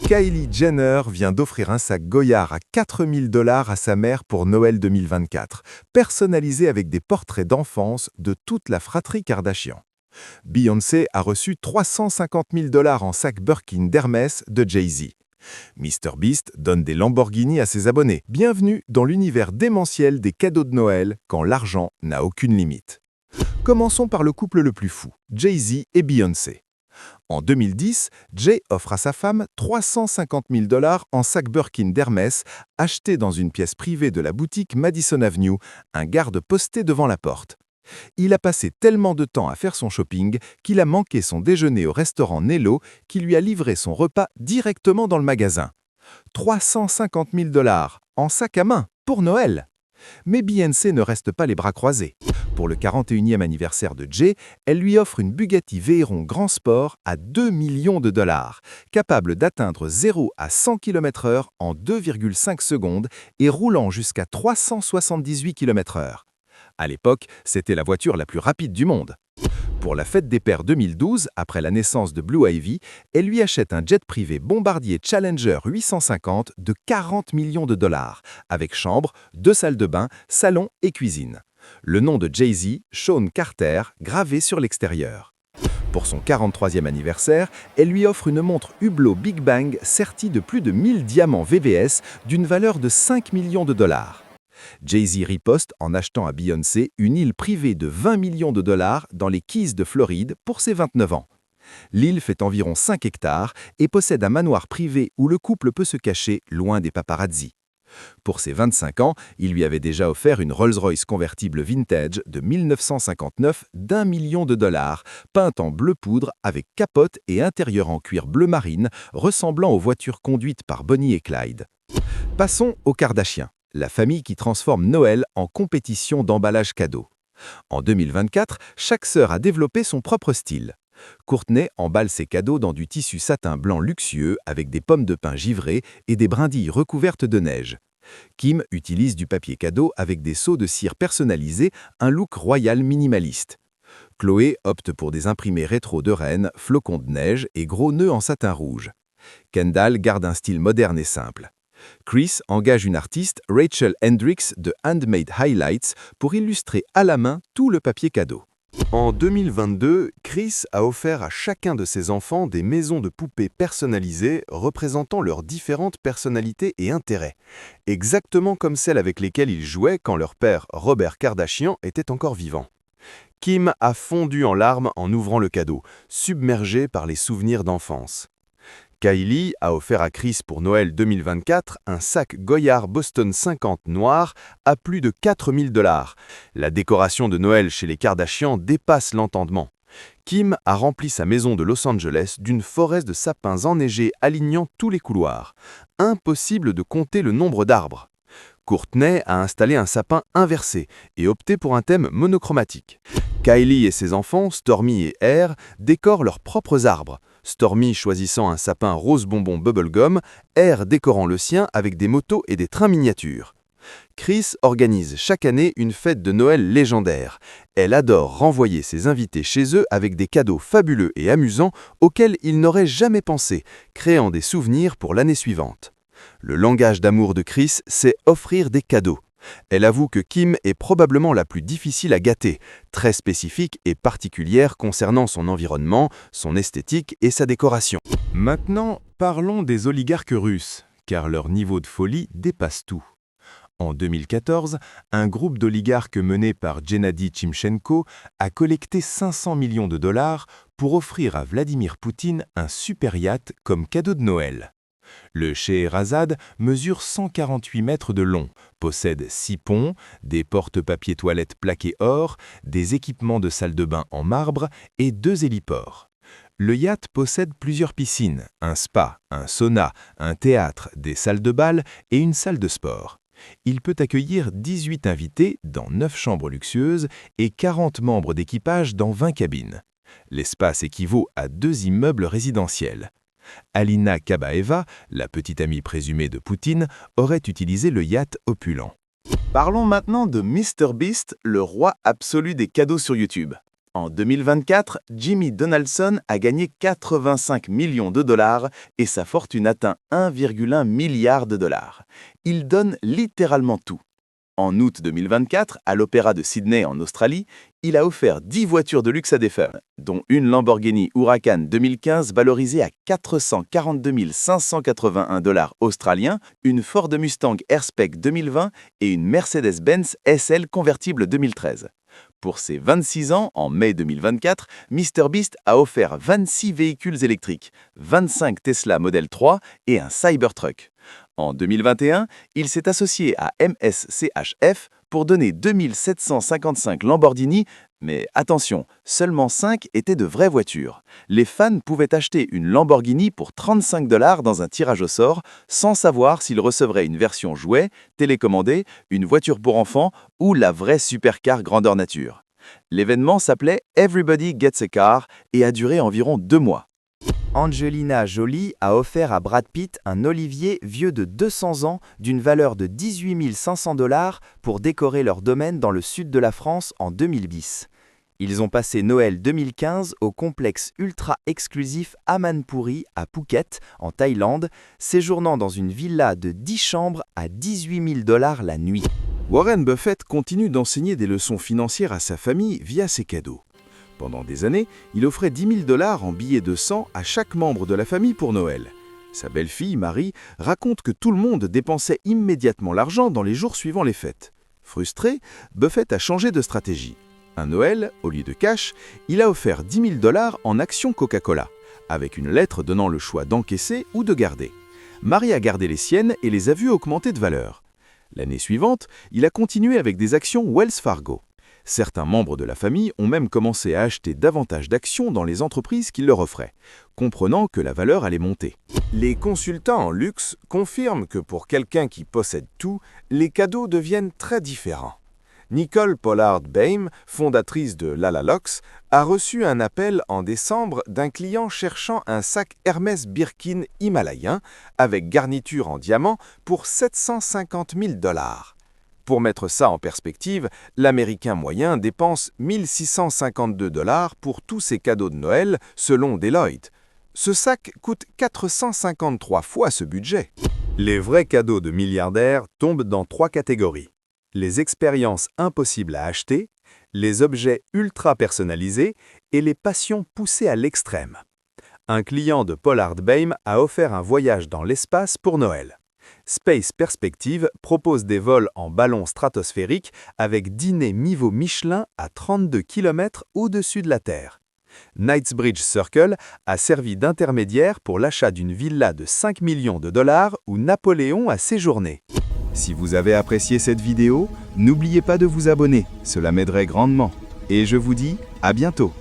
Kylie Jenner vient d'offrir un sac Goyard à 4 000 $ à sa mère pour Noël 2024, personnalisé avec des portraits d'enfance de toute la fratrie Kardashian. Beyoncé a reçu 350 000 $ en sac Birkin d'Hermès de Jay-Z. MrBeast donne des Lamborghini à ses abonnés. Bienvenue dans l'univers démentiel des cadeaux de Noël quand l'argent n'a aucune limite. Commençons par le couple le plus fou, Jay-Z et Beyoncé. En 2010, Jay offre à sa femme 350 000 $ en sac Birkin d'Hermès, acheté dans une pièce privée de la boutique Madison Avenue, un garde posté devant la porte. Il a passé tellement de temps à faire son shopping qu'il a manqué son déjeuner au restaurant Nello qui lui a livré son repas directement dans le magasin. 350 000 $ en sac à main pour Noël. Mais Beyoncé ne reste pas les bras croisés. Pour le 41e anniversaire de Jay, elle lui offre une Bugatti Veyron Grand Sport à 2 millions de $, capable d'atteindre 0 à 100 km/h en 2,5 secondes et roulant jusqu'à 378 km/h. À l'époque, c'était la voiture la plus rapide du monde. Pour la fête des pères 2012, après la naissance de Blue Ivy, elle lui achète un jet privé Bombardier Challenger 850 de 40 millions de $, avec chambre, 2 salles de bain, salon et cuisine. Le nom de Jay-Z, Sean Carter, gravé sur l'extérieur. Pour son 43e anniversaire, elle lui offre une montre Hublot Big Bang sertie de plus de 1000 diamants VVS d'une valeur de 5 millions de $. Jay-Z riposte en achetant à Beyoncé une île privée de 20 millions de $ dans les Keys de Floride pour ses 29 ans. L'île fait environ 5 hectares et possède un manoir privé où le couple peut se cacher loin des paparazzis. Pour ses 25 ans, il lui avait déjà offert une Rolls-Royce convertible vintage de 1959 d'1 million de $, peinte en bleu poudre avec capote et intérieur en cuir bleu marine, ressemblant aux voitures conduites par Bonnie et Clyde. Passons aux Kardashians, la famille qui transforme Noël en compétition d'emballage cadeau. En 2024, chaque sœur a développé son propre style. Kourtney emballe ses cadeaux dans du tissu satin blanc luxueux avec des pommes de pin givrées et des brindilles recouvertes de neige. Kim utilise du papier cadeau avec des seaux de cire personnalisés, un look royal minimaliste. Chloé opte pour des imprimés rétro de reine, flocons de neige et gros nœuds en satin rouge. Kendall garde un style moderne et simple. Kris engage une artiste, Rachel Hendricks de Handmade Highlights, pour illustrer à la main tout le papier cadeau. En 2022, Kris a offert à chacun de ses enfants des maisons de poupées personnalisées représentant leurs différentes personnalités et intérêts, exactement comme celles avec lesquelles ils jouaient quand leur père, Robert Kardashian, était encore vivant. Kim a fondu en larmes en ouvrant le cadeau, submergé par les souvenirs d'enfance. Kylie a offert à Kris pour Noël 2024 un sac Goyard Boston 50 noir à plus de 4 000 $. La décoration de Noël chez les Kardashians dépasse l'entendement. Kim a rempli sa maison de Los Angeles d'une forêt de sapins enneigés alignant tous les couloirs. Impossible de compter le nombre d'arbres. Kourtney a installé un sapin inversé et opté pour un thème monochromatique. Kylie et ses enfants, Stormi et Air, décorent leurs propres arbres. Stormi choisissant un sapin rose bonbon bubblegum, Air décorant le sien avec des motos et des trains miniatures. Kris organise chaque année une fête de Noël légendaire. Elle adore renvoyer ses invités chez eux avec des cadeaux fabuleux et amusants auxquels ils n'auraient jamais pensé, créant des souvenirs pour l'année suivante. Le langage d'amour de Kris, c'est offrir des cadeaux. Elle avoue que Kim est probablement la plus difficile à gâter, très spécifique et particulière concernant son environnement, son esthétique et sa décoration. Maintenant, parlons des oligarques russes, car leur niveau de folie dépasse tout. En 2014, un groupe d'oligarques mené par Gennady Timchenko a collecté 500 millions de $ pour offrir à Vladimir Poutine un super yacht comme cadeau de Noël. Le Scheherazade mesure 148 mètres de long, possède 6 ponts, des porte-papiers toilettes plaqués or, des équipements de salle de bain en marbre et 2 héliports. Le yacht possède plusieurs piscines, un spa, un sauna, un théâtre, des salles de bal et une salle de sport. Il peut accueillir 18 invités dans 9 chambres luxueuses et 40 membres d'équipage dans 20 cabines. L'espace équivaut à 2 immeubles résidentiels. Alina Kabaeva, la petite amie présumée de Poutine, aurait utilisé le yacht opulent. Parlons maintenant de MrBeast, le roi absolu des cadeaux sur YouTube. En 2024, Jimmy Donaldson a gagné 85 millions de dollars et sa fortune atteint 1,1 milliard de dollars. Il donne littéralement tout. En août 2024, à l'Opéra de Sydney en Australie, il a offert 10 voitures de luxe à des femmes, dont une Lamborghini Huracan 2015 valorisée à 442 581 dollars australiens, une Ford Mustang Airspec 2020 et une Mercedes-Benz SL convertible 2013. Pour ses 26 ans, en mai 2024, MrBeast a offert 26 véhicules électriques, 25 Tesla Model 3 et un Cybertruck. En 2021, il s'est associé à MSCHF pour donner 2755 Lamborghini, mais attention, seulement 5 étaient de vraies voitures. Les fans pouvaient acheter une Lamborghini pour 35 dollars dans un tirage au sort, sans savoir s'ils recevraient une version jouet, télécommandée, une voiture pour enfants ou la vraie supercar grandeur nature. L'événement s'appelait Everybody Gets a Car et a duré environ 2 mois. Angelina Jolie a offert à Brad Pitt un olivier vieux de 200 ans d'une valeur de 18 500 dollars pour décorer leur domaine dans le sud de la France en 2000 bis. Ils ont passé Noël 2015 au complexe ultra exclusif Amanpuri à Phuket, en Thaïlande, séjournant dans une villa de 10 chambres à 18 000 dollars la nuit. Warren Buffett continue d'enseigner des leçons financières à sa famille via ses cadeaux. Pendant des années, il offrait 10 000 dollars en billets de 100 à chaque membre de la famille pour Noël. Sa belle-fille, Marie, raconte que tout le monde dépensait immédiatement l'argent dans les jours suivant les fêtes. Frustré, Buffett a changé de stratégie. Un Noël, au lieu de cash, il a offert 10 000 dollars en actions Coca-Cola, avec une lettre donnant le choix d'encaisser ou de garder. Marie a gardé les siennes et les a vues augmenter de valeur. L'année suivante, il a continué avec des actions Wells Fargo. Certains membres de la famille ont même commencé à acheter davantage d'actions dans les entreprises qu'il leur offrait, comprenant que la valeur allait monter. Les consultants en luxe confirment que pour quelqu'un qui possède tout, les cadeaux deviennent très différents. Nicole Pollard Baim, fondatrice de Lalalox, a reçu un appel en décembre d'un client cherchant un sac Hermès Birkin himalayen avec garniture en diamant pour 750 000 dollars. Pour mettre ça en perspective, l'Américain moyen dépense 1 652 dollars pour tous ses cadeaux de Noël, selon Deloitte. Ce sac coûte 453 fois ce budget. Les vrais cadeaux de milliardaires tombent dans 3 catégories. Les expériences impossibles à acheter, les objets ultra personnalisés et les passions poussées à l'extrême. Un client de Pollard Baim a offert un voyage dans l'espace pour Noël. Space Perspective propose des vols en ballon stratosphérique avec dîner mi-vol Michelin à 32 km au-dessus de la Terre. Knightsbridge Circle a servi d'intermédiaire pour l'achat d'une villa de 5 millions de dollars où Napoléon a séjourné. Si vous avez apprécié cette vidéo, n'oubliez pas de vous abonner, cela m'aiderait grandement. Et je vous dis à bientôt.